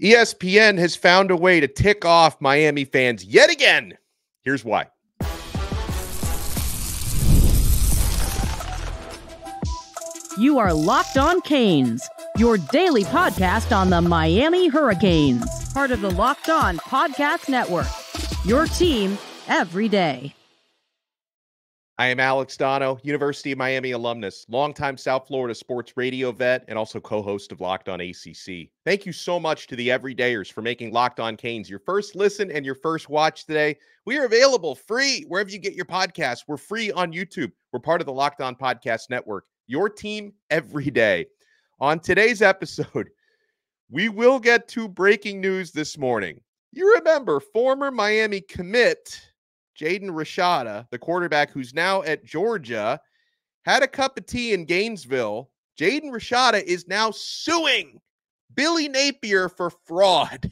ESPN has found a way to tick off Miami fans yet again. Here's why. You are Locked On Canes, your daily podcast on the Miami Hurricanes, part of the Locked On Podcast Network, your team every day. I am Alex Donno, University of Miami alumnus, longtime South Florida sports radio vet, and also co-host of Locked On ACC. Thank you so much to the everydayers for making Locked On Canes your first listen and your first watch today. We are available free wherever you get your podcasts. We're free on YouTube. We're part of the Locked On Podcast Network, your team every day. On today's episode, we will get to breaking news this morning. You remember former Miami commit Jaden Rashada, the quarterback who's now at Georgia, had a cup of tea in Gainesville. Jaden Rashada is now suing Billy Napier for fraud.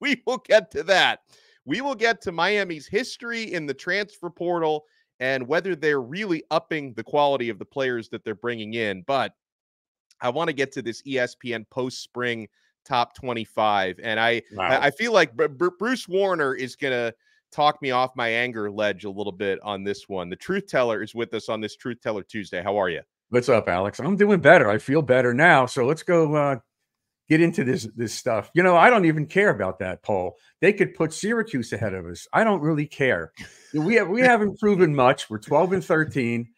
We will get to that. We will get to Miami's history in the transfer portal and whether they're really upping the quality of the players that they're bringing in. But I want to get to this ESPN post-spring top 25. And I feel like Bruce Warner is going to talk me off my anger ledge a little bit on this one. The Truth Teller is with us on this Truth Teller Tuesday. How are you? What's up, Alex? I'm doing better. I feel better now. So let's go get into this stuff. You know, I don't even care about that poll. They could put Syracuse ahead of us. I don't really care. We haven't proven much. We're 12-13.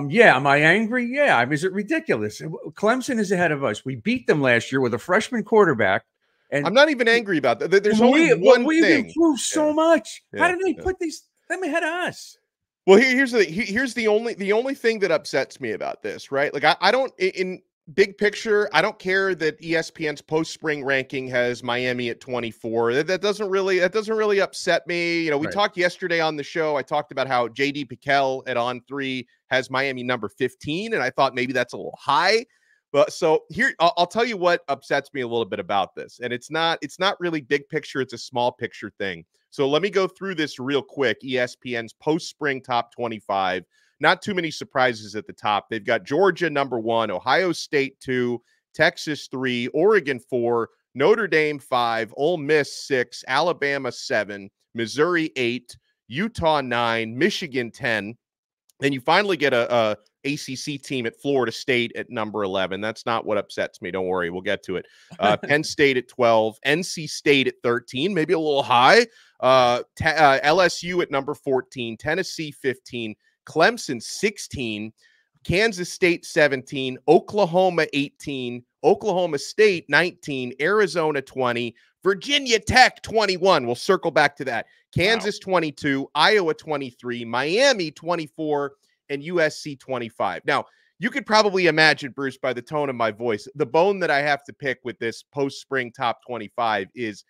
Yeah, am I angry? Yeah. I mean, is it ridiculous? Clemson is ahead of us. We beat them last year with a freshman quarterback. And I'm not even angry about that. There's only one thing. We've improved so much. How did they put them ahead of us? Well, here's the only thing that upsets me about this, right? Like I don't, in big picture, I don't care that ESPN's post-spring ranking has Miami at 24. That doesn't really upset me. You know, we talked yesterday on the show. I talked about how JD Piquel at On 3 has Miami number 15, and I thought maybe that's a little high. But so here, I'll tell you what upsets me a little bit about this. And it's not really big picture. It's a small picture thing. So let me go through this real quick. ESPN's post-spring top 25. Not too many surprises at the top. They've got Georgia number 1, Ohio State 2, Texas 3, Oregon 4, Notre Dame 5, Ole Miss 6, Alabama 7, Missouri 8, Utah 9, Michigan 10. Then you finally get a ACC team at Florida State at number 11. That's not what upsets me. Don't worry. We'll get to it. Penn State at 12, NC State at 13, maybe a little high. LSU at number 14, Tennessee 15, Clemson 16, Kansas State 17, Oklahoma 18, Oklahoma State 19, Arizona 20, Virginia Tech 21. We'll circle back to that. Kansas 22, Iowa 23, Miami 24, and USC 25. Now, you could probably imagine, Bruce, by the tone of my voice, the bone that I have to pick with this post-spring top 25 is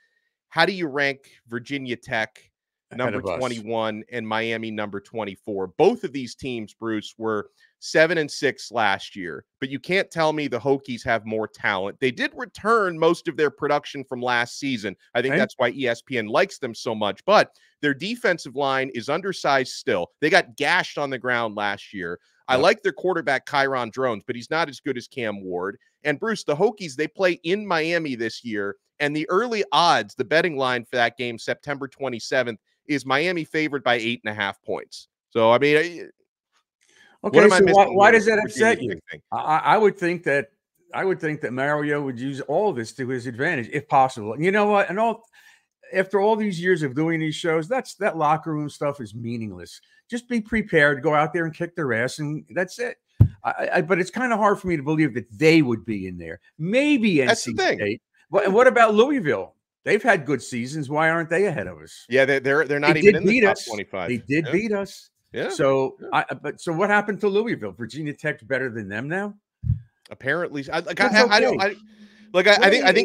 how do you rank Virginia Tech number 21 and Miami number 24? Both of these teams, Bruce, were 7-6 last year, but you can't tell me the Hokies have more talent. They did return most of their production from last season. I think that's why ESPN likes them so much, but their defensive line is undersized still. They got gashed on the ground last year. I like their quarterback, Kyron Drones, but he's not as good as Cam Ward. And Bruce, the Hokies, they play in Miami this year, and the early odds, the betting line for that game, September 27th, is Miami favored by 8.5 points. So, I mean, okay, so why does that upset you? I would think that Mario would use all of this to his advantage if possible. And you know what? And after all these years of doing these shows, that locker room stuff is meaningless. Just be prepared, go out there and kick their ass, and that's it. But it's kind of hard for me to believe that they would be in there. Maybe NC State. And what about Louisville? They've had good seasons. Why aren't they ahead of us? Yeah, they're not even in the top 25. They did beat us. Yeah. So, so what happened to Louisville? Virginia Tech's better than them now. Apparently, I think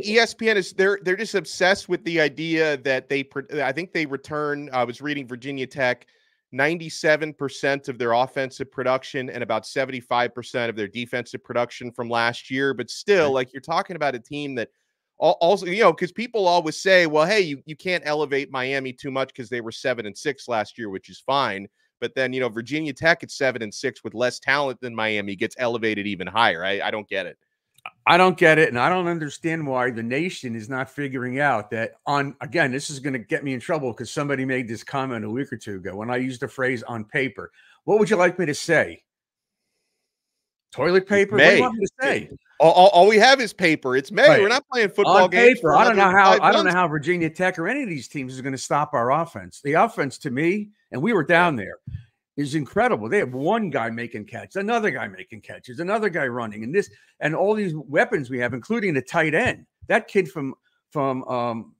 ESPN is they're just obsessed with the idea that I think they return. I was reading Virginia Tech, 97% of their offensive production and about 75% of their defensive production from last year. But still, like you're talking about a team that. Also, you know, because people always say, well, hey, you can't elevate Miami too much because they were 7-6 last year, which is fine. But then, you know, Virginia Tech at 7-6 with less talent than Miami gets elevated even higher. I don't get it. I don't get it, and I don't understand why the nation is not figuring out that again, this is going to get me in trouble because somebody made this comment a week or two ago when I used the phrase on paper. What would you like me to say? Toilet paper? What do you want me to say? All we have is paper. It's May. Right. We're not playing football on games. Paper. I don't know how Virginia Tech or any of these teams is going to stop our offense. The offense, to me, and we were down there, is incredible. They have one guy making catches, another guy making catches, another guy running, and all these weapons we have, including the tight end. That kid from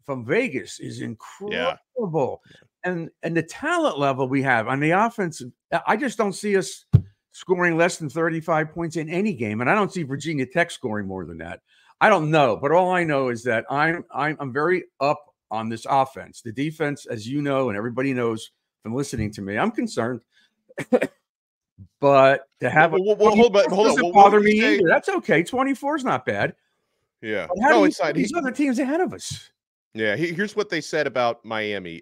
Vegas is incredible. Yeah. And the talent level we have on the offense, I just don't see us scoring less than 35 points in any game, and I don't see Virginia Tech scoring more than that. I don't know, but all I know is that I'm very up on this offense. The defense, as you know, and everybody knows from listening to me, I'm concerned. But to have hold on, doesn't bother me either. That's okay. 24 is not bad. Yeah. But how do you see these other teams ahead of us? Yeah, here's what they said about Miami.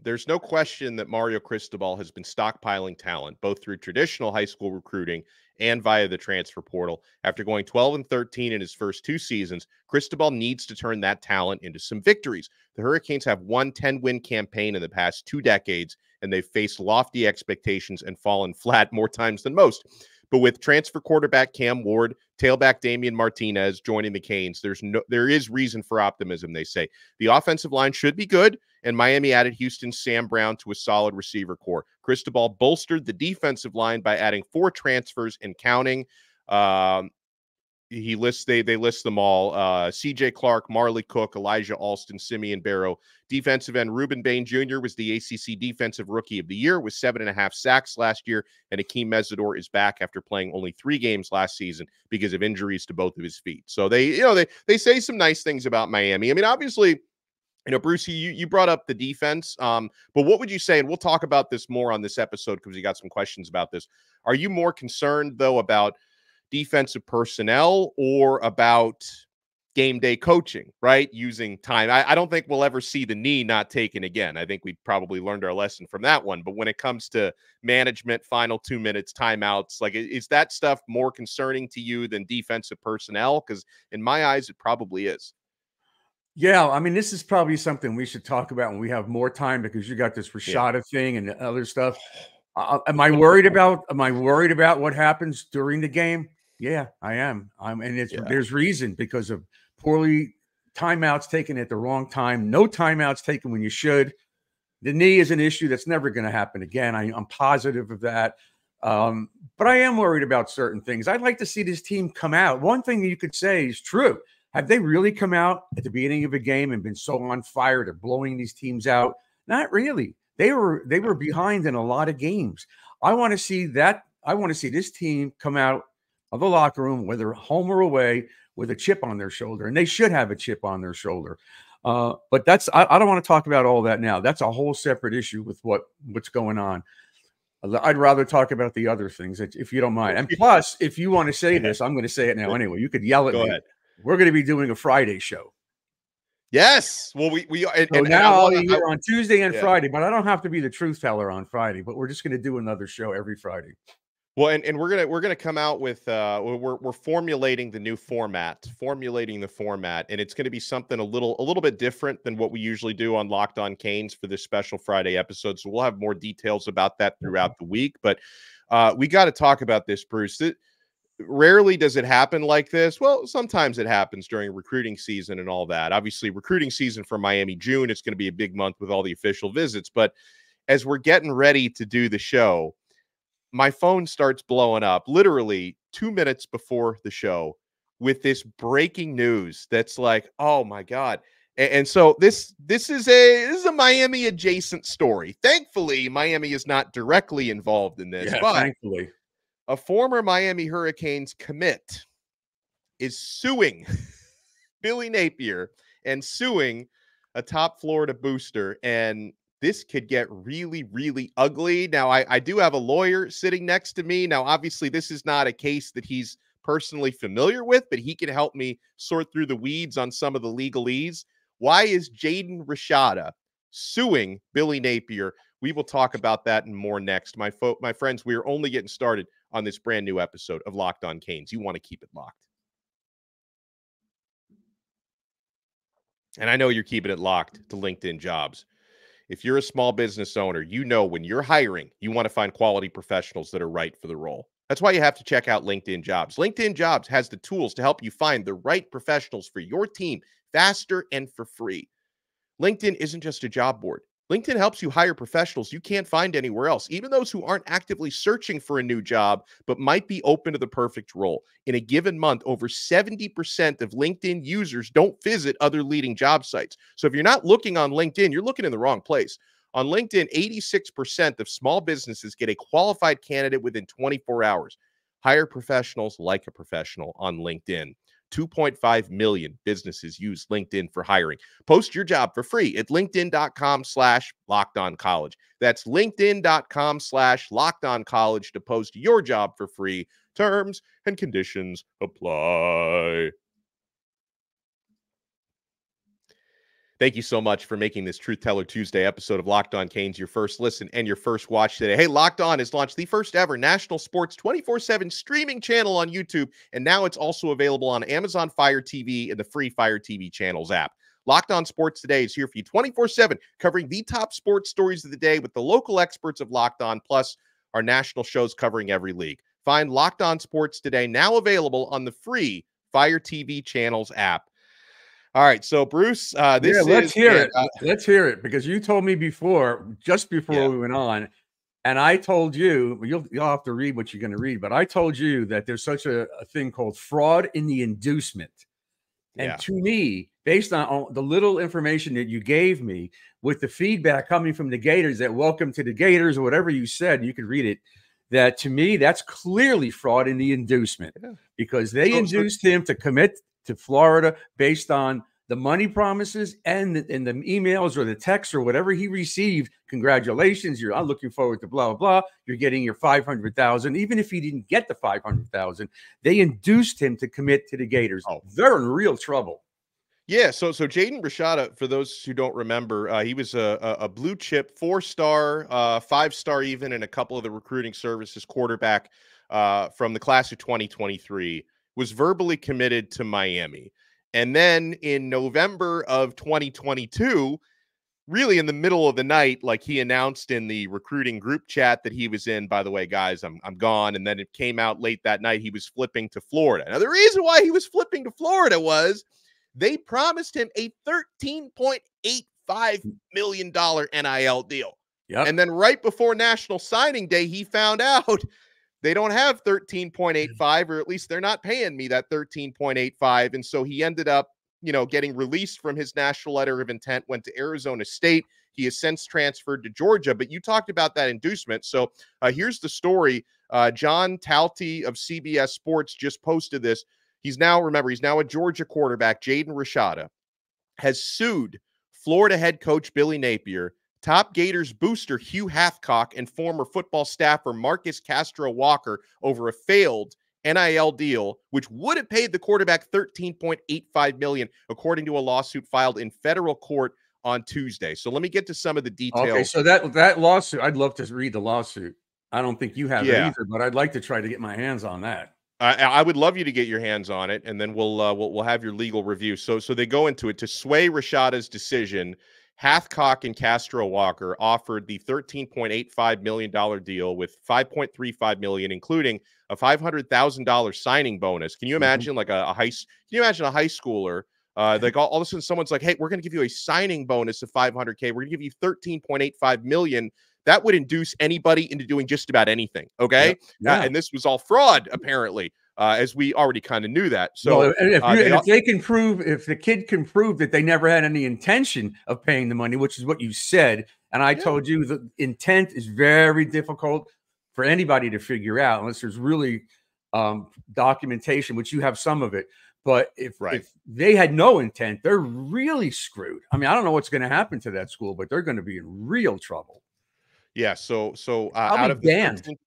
There's no question that Mario Cristobal has been stockpiling talent, both through traditional high school recruiting and via the transfer portal. After going 12-13 in his first 2 seasons, Cristobal needs to turn that talent into some victories. The Hurricanes have won 10-win campaign in the past 2 decades, and they've faced lofty expectations and fallen flat more times than most. But with transfer quarterback Cam Ward, tailback Damian Martinez joining the Canes, there is reason for optimism, they say. The offensive line should be good, and Miami added Houston's Sam Brown to a solid receiver core. Cristobal bolstered the defensive line by adding 4 transfers and counting. They list them all. CJ Clark, Marley Cook, Elijah Alston, Simeon Barrow. Defensive end Reuben Bain Jr. was the ACC Defensive Rookie of the Year with 7.5 sacks last year, and Akeem Mesidor is back after playing only 3 games last season because of injuries to both of his feet. So they say some nice things about Miami. I mean, obviously, Bruce, you brought up the defense, but what would you say, and we'll talk about this more on this episode because we got some questions about this. Are you more concerned, though, about defensive personnel or about game day coaching, right? Using time. I don't think we'll ever see the knee not taken again. I think we probably learned our lesson from that one. But when it comes to management, final 2 minutes, timeouts, like, is that stuff more concerning to you than defensive personnel? Because in my eyes, it probably is. Yeah, I mean, this is probably something we should talk about when we have more time because you got this Rashada thing and other stuff. Am I worried about what happens during the game? Yeah, I am. There's reason because of poorly timeouts taken at the wrong time, no timeouts taken when you should. The knee is an issue that's never going to happen again. I'm positive of that. But I am worried about certain things. I'd like to see this team come out. One thing you could say is true. Have they really come out at the beginning of a game and been so on fire to blowing these teams out? Not really. They were behind in a lot of games. I want to see that. I want to see this team come out of the locker room, whether home or away, with a chip on their shoulder, and they should have a chip on their shoulder. But I don't want to talk about all that now. That's a whole separate issue with what's going on. I'd rather talk about the other things, if you don't mind. And plus, if you want to say this, I'm going to say it now anyway. You could yell at me. Go ahead. We're going to be doing a Friday show. Yes. Well, you're on Tuesday and Friday, but I don't have to be the truth teller on Friday. But we're just going to do another show every Friday. Well, and we're gonna come out with we're formulating the format, and it's going to be something a little bit different than what we usually do on Locked On Canes for this special Friday episode. So we'll have more details about that throughout the week. But we got to talk about this, Bruce. Rarely does it happen like this. Well, sometimes it happens during recruiting season and all that. Obviously, recruiting season for Miami, June, it's going to be a big month with all the official visits. But as we're getting ready to do the show, my phone starts blowing up literally 2 minutes before the show with this breaking news that's like, oh my God. And so this is a Miami adjacent story. Thankfully, Miami is not directly involved in this, but thankfully, a former Miami Hurricanes commit is suing Billy Napier and suing a top Florida booster. And this could get really, really ugly. Now, I do have a lawyer sitting next to me. Now, obviously, this is not a case that he's personally familiar with, but he can help me sort through the weeds on some of the legalese. Why is Jaden Rashada suing Billy Napier? We will talk about that and more next. My friends, we are only getting started on this brand new episode of Locked On Canes. You want to keep it locked. And I know you're keeping it locked to LinkedIn Jobs. If you're a small business owner, you know when you're hiring, you want to find quality professionals that are right for the role. That's why you have to check out LinkedIn Jobs. LinkedIn Jobs has the tools to help you find the right professionals for your team faster and for free. LinkedIn isn't just a job board. LinkedIn helps you hire professionals you can't find anywhere else, even those who aren't actively searching for a new job, but might be open to the perfect role. In a given month, over 70% of LinkedIn users don't visit other leading job sites. So if you're not looking on LinkedIn, you're looking in the wrong place. On LinkedIn, 86% of small businesses get a qualified candidate within 24 hours. Hire professionals like a professional on LinkedIn. 2.5 million businesses use LinkedIn for hiring. Post your job for free at linkedin.com/lockedoncollege. That's linkedin.com/lockedoncollege to post your job for free. Terms and conditions apply. Thank you so much for making this Truth Teller Tuesday episode of Locked On Canes your first listen and your first watch today. Hey, Locked On has launched the first ever national sports 24/7 streaming channel on YouTube, and now it's also available on Amazon Fire TV and the free Fire TV channels app. Locked On Sports Today is here for you 24/7, covering the top sports stories of the day with the local experts of Locked On, plus our national shows covering every league. Find Locked On Sports Today now available on the free Fire TV channels app. All right, so Bruce, let's hear it. Let's hear it, because you told me just before we went on, and I told you, you'll have to read what you're going to read, but I told you that there's such a thing called fraud in the inducement. And to me, based on the little information that you gave me, with the feedback coming from the Gators, that welcome to the Gators or whatever you said, you could read it, that to me, that's clearly fraud in the inducement, because they induced him to commit to Florida based on the money promises and the emails or the texts or whatever he received. Congratulations, I'm looking forward to blah, blah, blah. You're getting your $500,000. Even if he didn't get the $500,000, they induced him to commit to the Gators. They're in real trouble. Yeah, so Jaden Rashada, for those who don't remember, he was a blue chip, 4-star, 5-star even, in a couple of the recruiting services quarterback from the class of 2023, was verbally committed to Miami. And then in November of 2022, really in the middle of the night, like he announced in the recruiting group chat that he was in, by the way, guys, I'm gone. And then it came out late that night, he was flipping to Florida. Now, the reason why he was flipping to Florida was they promised him a $13.85 million NIL deal. Yep. And then right before National Signing Day, he found out they don't have 13.85, or at least they're not paying me that 13.85. And so he ended up, getting released from his national letter of intent, went to Arizona State. He has since transferred to Georgia, but you talked about that inducement. So here's the story. John Talty of CBS Sports just posted this. He's now a Georgia quarterback, Jaden Rashada, has sued Florida head coach Billy Napier, top Gators booster Hugh Hathcock, and former football staffer Marcus Castro Walker over a failed NIL deal, which would have paid the quarterback $13.85 million, according to a lawsuit filed in federal court on Tuesday. So let me get to some of the details. Okay, so that lawsuit, I'd love to read the lawsuit. I don't think you have it either, but I'd like to try to get my hands on that. I would love you to get your hands on it, and then we'll have your legal review. So they go into it to sway Rashada's decision. Hathcock and Castro Walker offered the $13.85 million deal with $5.35 million, including a $500,000 signing bonus. Can you imagine a high schooler? Like all of a sudden someone's like, hey, we're going to give you a signing bonus of $500K. We're going to give you $13.85 million. That would induce anybody into doing just about anything. Okay. Yeah. And this was all fraud, apparently, as we already kind of knew that. So if the kid can prove that they never had any intention of paying the money, which is what you said, and I told you the intent is very difficult for anybody to figure out unless there's really documentation, which you have some of it. But if they had no intent, they're really screwed. I mean, I don't know what's going to happen to that school, but they're going to be in real trouble. Yeah. So out of the 13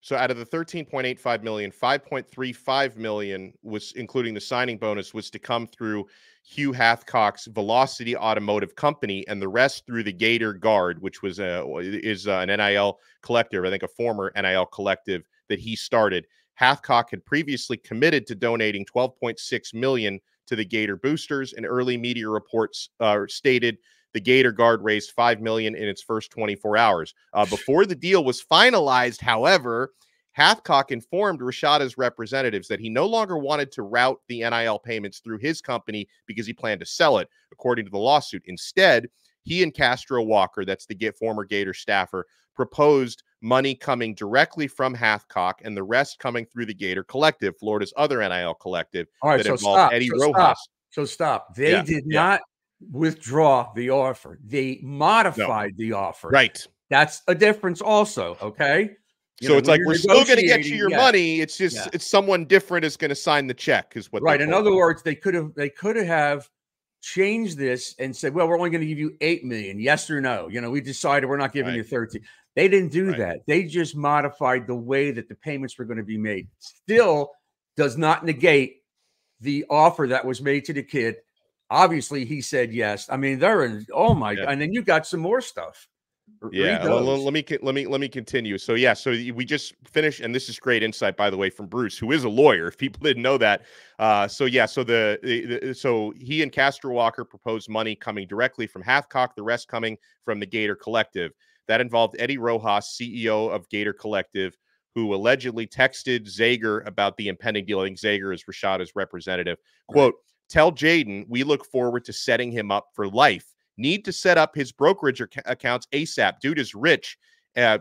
So out of the $13.85 million, $5.35 million was, including the signing bonus, was to come through Hugh Hathcock's Velocity Automotive Company, and the rest through the Gator Guard, which was an NIL collective, I think a former NIL collective that he started. Hathcock had previously committed to donating $12.6 million to the Gator boosters, and early media reports stated the Gator guard raised $5 million in its first 24 hours. Before the deal was finalized, however, Hathcock informed Rashada's representatives that he no longer wanted to route the NIL payments through his company because he planned to sell it, according to the lawsuit. Instead, he and Castro Walker, that's the former Gator staffer, proposed money coming directly from Hathcock and the rest coming through the Gator Collective, Florida's other NIL collective. All right, that so involved stop. Eddie So Rojas. stop. They did not withdraw the offer. They modified the offer. Right. That's a difference also, okay? So it's like, we're still going to get you your money. It's just it's someone different is going to sign the check, is what. Right. In other words, they could have changed this and said, well, we're only going to give you $8 million. Yes or no? We decided we're not giving you 13. They didn't do that. They just modified the way that the payments were going to be made. Still does not negate the offer that was made to the kid. Obviously, he said yes. I mean, they're in. Oh my God! And then you got some more stuff. Yeah, let me continue. So so we just finished, and this is great insight, by the way, from Bruce, who is a lawyer, if people didn't know that. So he and Castro Walker proposed money coming directly from Hathcock, the rest coming from the Gator Collective. That involved Eddie Rojas, CEO of Gator Collective, who allegedly texted Zager about the impending deal. I think Zager is Rashada's representative. Quote, "Tell Jaden we look forward to setting him up for life. Need to set up his brokerage accounts ASAP. Dude is rich." And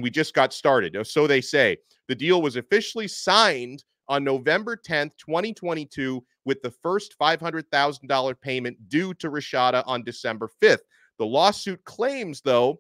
we just got started. So they say. The deal was officially signed on November 10th, 2022, with the first $500,000 payment due to Rashada on December 5th. The lawsuit claims, though,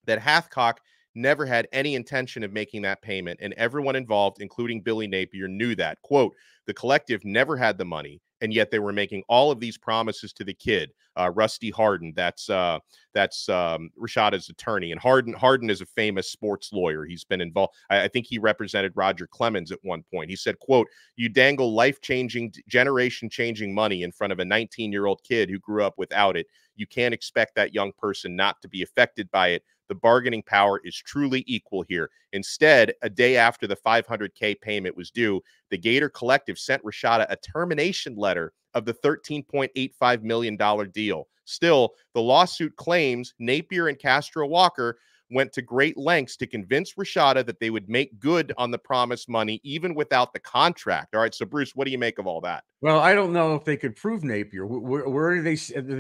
that Hathcock never had any intention of making that payment, and everyone involved, including Billy Napier, knew that. Quote, "The collective never had the money, and yet they were making all of these promises to the kid." Rusty Hardin, that's Rashada's attorney, and Hardin is a famous sports lawyer. He's been involved. I think he represented Roger Clemens at one point. He said, quote, "You dangle life-changing, generation-changing money in front of a 19-year-old kid who grew up without it. You can't expect that young person not to be affected by it. The bargaining power is truly equal here." Instead, a day after the $500K payment was due, the Gator Collective sent Rashada a termination letter of the $13.85 million deal. Still, the lawsuit claims Napier and Castro Walker went to great lengths to convince Rashada that they would make good on the promised money even without the contract. All right, so Bruce, what do you make of all that? Well, I don't know if they could prove Napier. Where are they?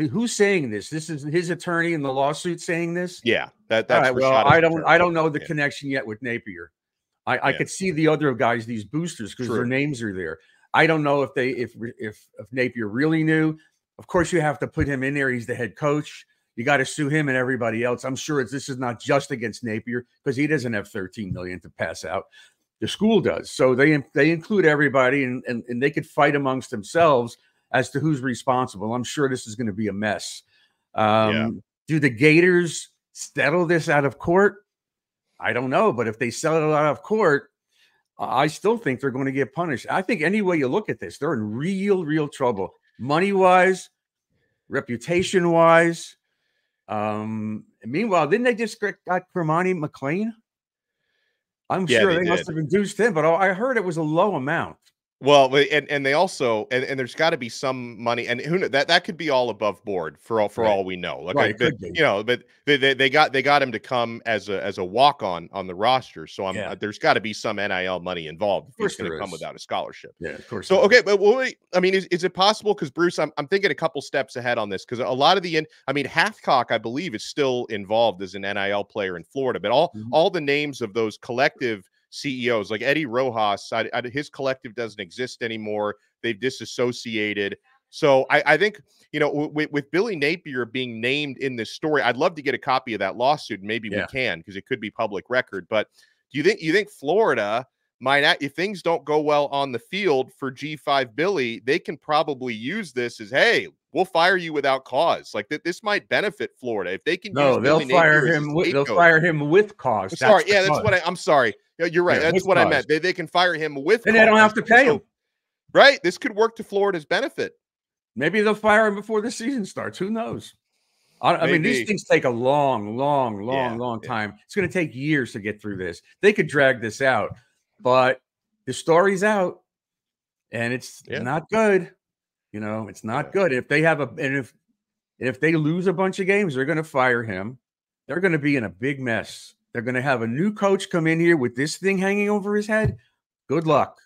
Who's saying this? This is his attorney in the lawsuit saying this? Yeah, that's right, well, I don't know the connection yet with Napier. I could see the other guys, these boosters, because their names are there. I don't know if Napier really knew. Of course, you have to put him in there. He's the head coach. You got to sue him and everybody else. I'm sure this is not just against Napier because he doesn't have $13 million to pass out. The school does. So they include everybody, and they could fight amongst themselves as to who's responsible. I'm sure this is going to be a mess. Do the Gators settle this out of court? I don't know. But if they settle it out of court, I still think they're going to get punished. I think any way you look at this, they're in real trouble. Money-wise, reputation-wise. Meanwhile, didn't they just got Kermani McLean? I'm sure they must have induced him, but I heard it was a low amount. Well, and they also and there's got to be some money, and who knows, that could be all above board for all we know. Like, but they got him to come as a walk on the roster, so there's got to be some NIL money involved if he's going to come without a scholarship. Yeah, of course. So okay, but I mean, is it possible? Because Bruce, I'm thinking a couple steps ahead on this, because a lot of Hathcock, I believe, is still involved as an NIL player in Florida, but all the names of those collective CEOs like Eddie Rojas, his collective doesn't exist anymore. They've disassociated. So I think, with Billy Napier being named in this story, I'd love to get a copy of that lawsuit. Maybe we can, because it could be public record. But do you think Florida might, if things don't go well on the field for G5 Billy, they can probably use this as, hey, we'll fire you without cause. Like this might benefit Florida if they can. They'll fire him. They'll fire him with cause. I'm sorry. You're right. That's what I meant. They can fire him with. And they don't have to pay him. Right. This could work to Florida's benefit. Maybe they'll fire him before the season starts. Who knows? I mean, these things take a long time. It's going to take years to get through this. They could drag this out, but the story's out, and it's not good. You know, it's not good. If they have if they lose a bunch of games, they're going to fire him. They're going to be in a big mess. They're going to have a new coach come in here with this thing hanging over his head. Good luck.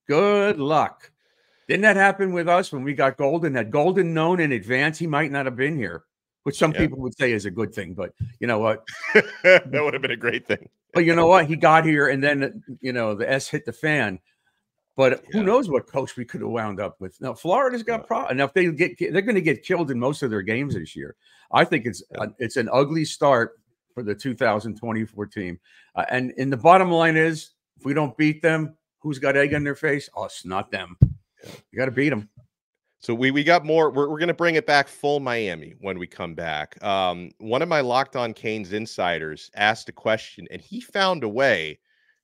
Good luck. Didn't that happen with us when we got Golden? Had Golden known in advance he might not have been here, which some people would say is a good thing. But you know what? That would have been a great thing. But you know what? He got here, and then, you know, the S hit the fan. But who knows what coach we could have wound up with? Now, Florida's got problems. Now, if they're going to get killed in most of their games this year. I think it's an ugly start for the 2024 team. And the bottom line is, if we don't beat them, who's got egg on their face? Us, not them. You got to beat them. So we got more. We're going to bring it back full Miami when we come back. One of my Locked On Canes insiders asked a question, and he found a way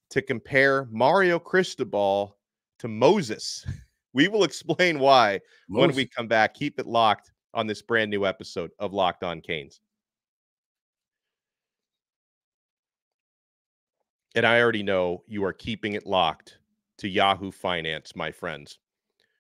to compare Mario Cristobal to Moses. We will explain why when we come back. Keep it locked on this brand new episode of Locked On Canes. And I already know you are keeping it locked to Yahoo Finance, my friends.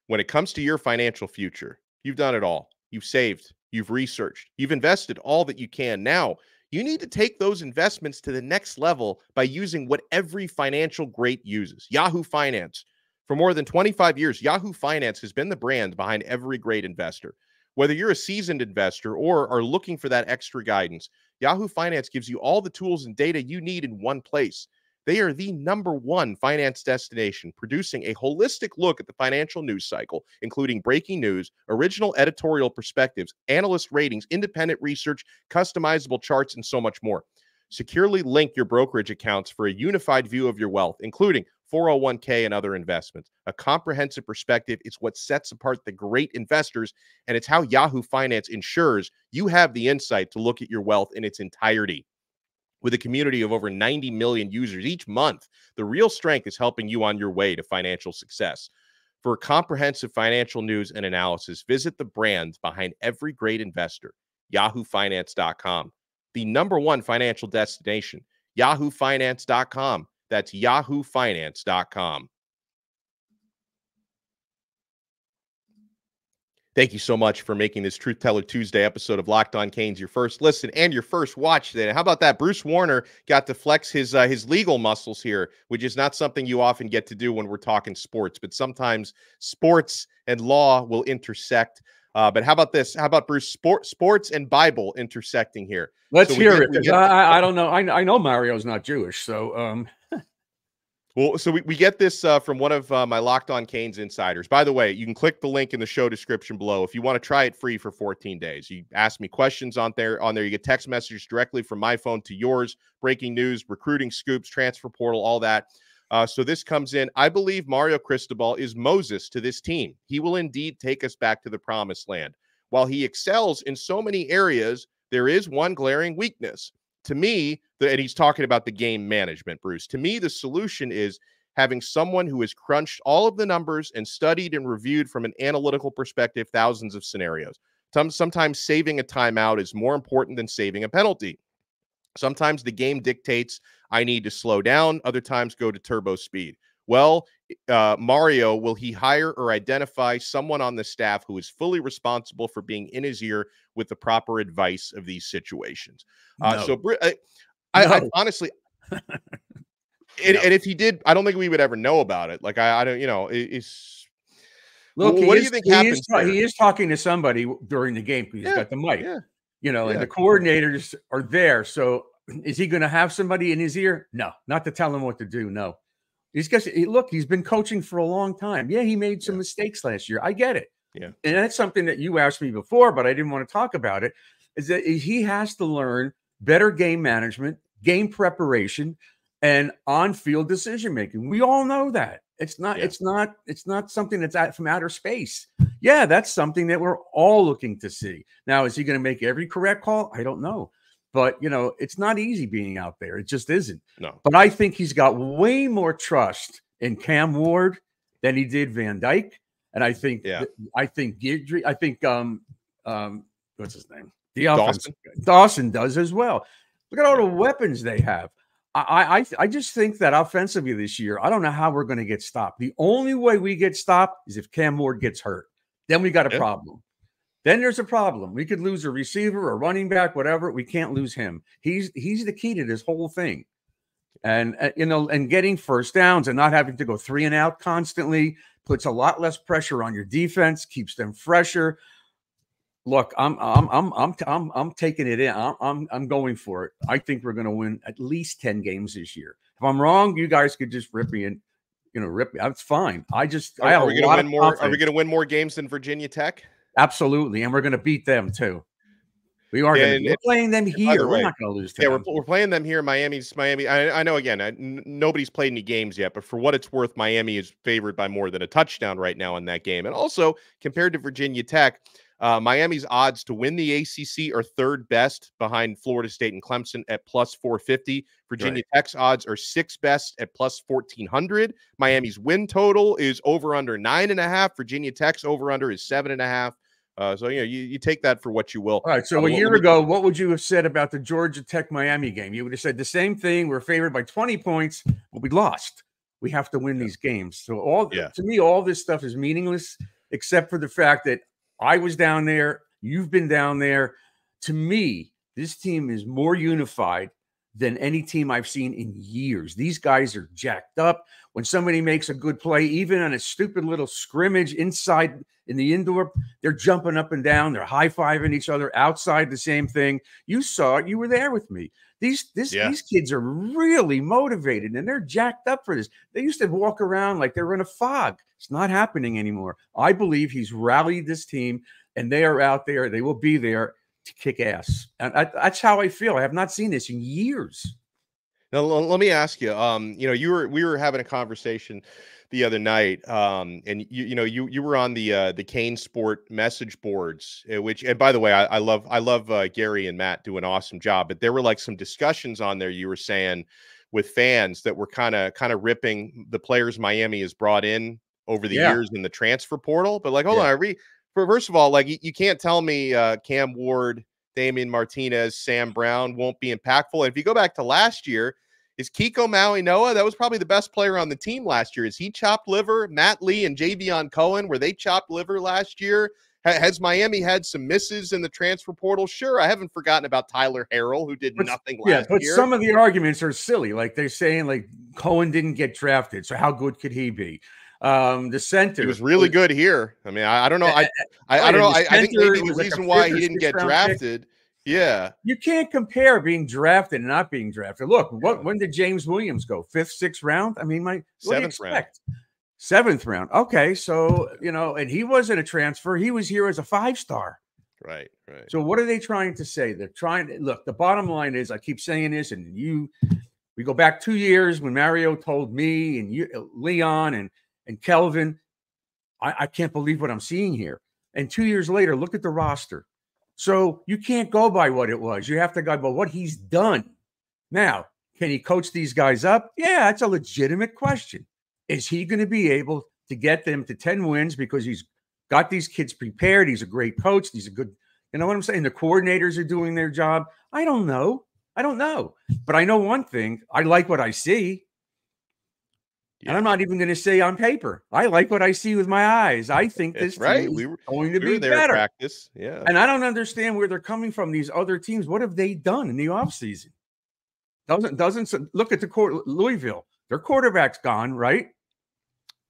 When it comes to your financial future, you've done it all. You've saved, you've researched, you've invested all that you can. Now, you need to take those investments to the next level by using what every financial great uses, Yahoo Finance. For more than 25 years, Yahoo Finance has been the brand behind every great investor. Whether you're a seasoned investor or are looking for that extra guidance, Yahoo Finance gives you all the tools and data you need in one place. They are the #1 finance destination, producing a holistic look at the financial news cycle, including breaking news, original editorial perspectives, analyst ratings, independent research, customizable charts, and so much more. Securely link your brokerage accounts for a unified view of your wealth, including 401k and other investments. A comprehensive perspective is what sets apart the great investors, and it's how Yahoo Finance ensures you have the insight to look at your wealth in its entirety. With a community of over 90 million users each month, the real strength is helping you on your way to financial success. For comprehensive financial news and analysis, visit the brand behind every great investor, yahoofinance.com. The #1 financial destination, yahoofinance.com. That's yahoofinance.com. Thank you so much for making this Truth Teller Tuesday episode of Locked On Canes your first listen and your first watch today. How about that? Bruce Warner got to flex his legal muscles here, which is not something you often get to do when we're talking sports, but sometimes sports and law will intersect. But how about this? How about Bruce, sports and Bible intersecting here? Let's hear it. I don't know. I know Mario's not Jewish, so Well, so we get this from one of my Locked On Canes insiders. By the way, you can click the link in the show description below if you want to try it free for 14 days. You ask me questions on there. You get text messages directly from my phone to yours, breaking news, recruiting scoops, transfer portal, all that. So this comes in. I believe Mario Cristobal is Moses to this team. He will indeed take us back to the promised land. While he excels in so many areas, there is one glaring weakness. To me, and he's talking about the game management, Bruce. To me, the solution is having someone who has crunched all of the numbers and studied and reviewed from an analytical perspective thousands of scenarios. Sometimes saving a timeout is more important than saving a penalty. Sometimes the game dictates I need to slow down. Other times go to turbo speed. Well, Mario, will he hire or identify someone on the staff who is fully responsible for being in his ear with the proper advice of these situations? No. So I honestly, and if he did, I don't think we would ever know about it. Like, I don't, it's. Look, what do you think happens? He is talking to somebody during the game because he's got the mic, and the coordinators are there. So is he going to have somebody in his ear? No, not to tell him what to do. No. He's been coaching for a long time. Yeah, he made some mistakes last year. I get it. Yeah. And that's something that you asked me before, but I didn't want to talk about it, is that he has to learn better game management, game preparation, and on-field decision-making. We all know that. It's not something that's out from outer space. Yeah, that's something that we're all looking to see. Now, is he going to make every correct call? I don't know. But, it's not easy being out there. It just isn't. No. But I think he's got way more trust in Cam Ward than he did Van Dyke. And I think, Guidry, I think, what's his name? The offense. Dawson does as well. Look at all the weapons they have. I just think that offensively this year, I don't know how we're going to get stopped. The only way we get stopped is if Cam Ward gets hurt. then we got a problem. Then there's a problem. We could lose a receiver or running back, whatever. We can't lose him. He's the key to this whole thing. And, and getting first downs and not having to go 3 and out constantly puts a lot less pressure on your defense, keeps them fresher. Look, I'm taking it in. I'm going for it. I think we're going to win at least 10 games this year. If I'm wrong, you guys could just rip me and, rip me. That's fine. I have a lot of confidence. Are we going to win more games than Virginia Tech? Absolutely. And we're going to beat them too. We are going to be playing them here. We're not going to lose to them. We're playing them here. Miami. I know, again, nobody's played any games yet, but for what it's worth, Miami is favored by more than a touchdown right now in that game. And also, compared to Virginia Tech, Miami's odds to win the ACC are third best behind Florida State and Clemson at plus 450. Virginia Tech's odds are sixth best at plus 1,400. Miami's win total is over under 9.5. Virginia Tech's over under is 7.5. So you take that for what you will. All right. So a year ago, what would you have said about the Georgia Tech Miami game? You would have said the same thing. We're favored by 20 points, but we lost. We have to win these games. So to me, all this stuff is meaningless, except for the fact that I was down there. You've been down there. To me, this team is more unified than any team I've seen in years. These guys are jacked up. When somebody makes a good play, even on a stupid little scrimmage inside in the indoor, they're jumping up and down. They're high-fiving each other. Outside, the same thing. You saw it. You were there with me. These kids are really motivated, and they're jacked up for this. They used to walk around like they were in a fog. It's not happening anymore. I believe he's rallied this team, and they are out there. They will be there to kick ass. And that's how I feel. I have not seen this in years. Now, let me ask you. We were having a conversation the other night, and you were on the Cane Sport message boards, which, and by the way, I love Gary and Matt do an awesome job. But there were like some discussions on there. You were saying with fans that were kind of ripping the players Miami has brought in over the years in the transfer portal. But like, hold on, first of all, like you can't tell me Cam Ward, Damian Martinez, Sam Brown won't be impactful. And if you go back to last year, is Kiko Maui-Noah, that was probably the best player on the team last year. Is he chopped liver? Matt Lee and Javion Cohen, were they chopped liver last year? Has Miami had some misses in the transfer portal? Sure. I haven't forgotten about Tyler Harrell, who did nothing last year. Yeah, but some of the arguments are silly. Like they're saying, like, Cohen didn't get drafted, so how good could he be? The center, he was really good here. I mean, I don't know. I don't know. I think maybe the reason why he didn't get drafted. Yeah, you can't compare being drafted and not being drafted. Look, when did James Williams go? 5th, 6th round? I mean, seventh round. 7th round. Okay, so and he wasn't a transfer. He was here as a 5-star. Right. So what are they trying to say? They're trying to look. The bottom line is, I keep saying this, and we go back 2 years when Mario told me and you, Leon and Kelvin, I can't believe what I'm seeing here. And 2 years later, look at the roster. So you can't go by what it was. You have to go by what he's done. Now, can he coach these guys up? Yeah, that's a legitimate question. Is he going to be able to get them to 10 wins because he's got these kids prepared? He's a great coach. He's a good, you know what I'm saying? The coordinators are doing their job. I don't know. But I know one thing. I like what I see. Yeah. And I'm not even going to say on paper. I like what I see with my eyes. I think this team is going to be better. Practice. Yeah. And I don't understand where they're coming from, these other teams. What have they done in the offseason? Doesn't look at Louisville. Their quarterback's gone, right?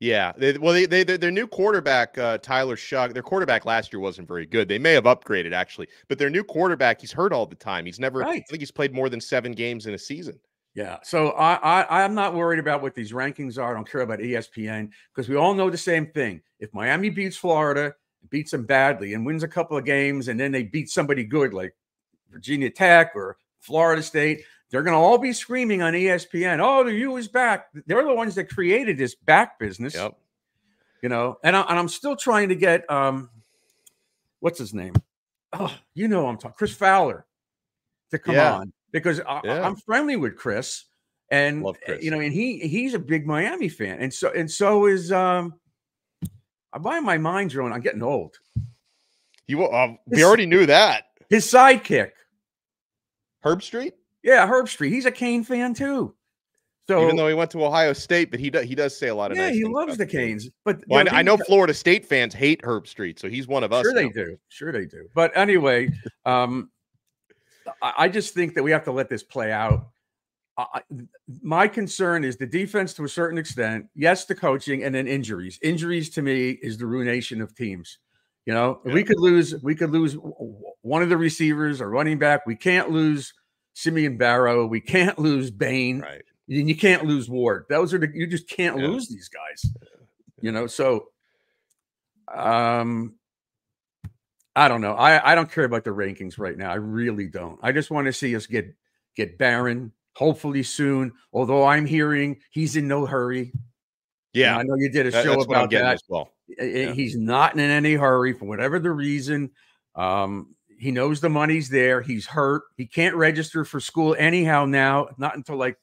Yeah. Their new quarterback, Tyler Shuck, their quarterback last year wasn't very good. They may have upgraded, actually. But their new quarterback, he's hurt all the time. He's never, I think he's played more than 7 games in a season. Yeah, so I'm not worried about what these rankings are. I don't care about ESPN because we all know the same thing. If Miami beats Florida, beats them badly, and wins a couple of games, and then they beat somebody good like Virginia Tech or Florida State, they're going to all be screaming on ESPN, "Oh, the U is back." They're the ones that created this back business. Yep. And I'm still trying to get what's his name? Oh, I'm talking Chris Fowler to come on. Because I'm friendly with Chris, and love Chris. And he's a big Miami fan, and so is why my mind's going. I'm getting old. We already knew that. His sidekick, Herb Street. Yeah, Herb Street. He's a Cane fan too. So even though he went to Ohio State, but he does say a lot of nice things. Yeah, he loves the Canes. But well, I know Florida State fans hate Herb Street, so he's one of us. Sure they do. Sure they do. But anyway, I just think that we have to let this play out. My concern is the defense to a certain extent. Yes, the coaching, and then injuries. Injuries to me is the ruination of teams. You know, yeah. we could lose one of the receivers or running back. We can't lose Simeon Barrow. We can't lose Bain. Right. And you can't lose Ward. Those are you just can't lose these guys. You know, so I don't know. I don't care about the rankings right now. I really don't. I just want to see us get Barron, hopefully soon. Although I'm hearing he's in no hurry. Yeah, and I know you did a show about that. As well. Yeah. He's not in any hurry for whatever the reason. He knows the money's there. He's hurt. He can't register for school anyhow now, not until like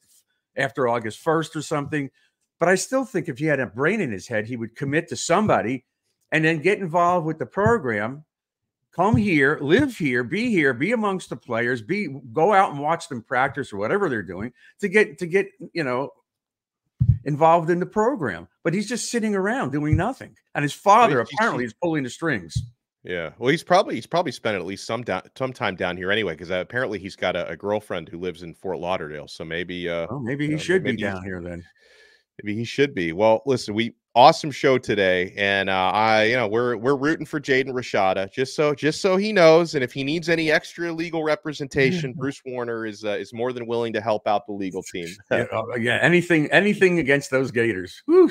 after August 1st or something. But I still think if he had a brain in his head, he would commit to somebody and then get involved with the program, come here, live here, be amongst the players, go out and watch them practice or whatever they're doing to get, you know, involved in the program. But he's just sitting around doing nothing. And his father apparently is pulling the strings. Yeah. Well, he's probably spent at least some time down here anyway, because apparently he's got a girlfriend who lives in Fort Lauderdale. So maybe maybe he should be down here then. Maybe he should be. Well, listen, awesome show today, and we're rooting for Jaden Rashada just so he knows, and if he needs any extra legal representation, Bruce Warner is more than willing to help out the legal team. Yeah, anything against those Gators. Whew.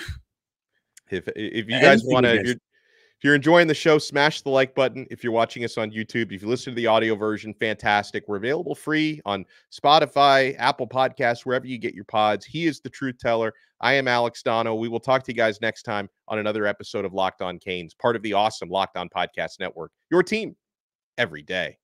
If you guys want to, if you're enjoying the show, smash the like button. If you're watching us on YouTube, if you listen to the audio version, fantastic. We're available free on Spotify, Apple Podcasts, wherever you get your pods. He is the truth teller. I am Alex Donno. We will talk to you guys next time on another episode of Locked On Canes, part of the awesome Locked On Podcast Network. Your team every day.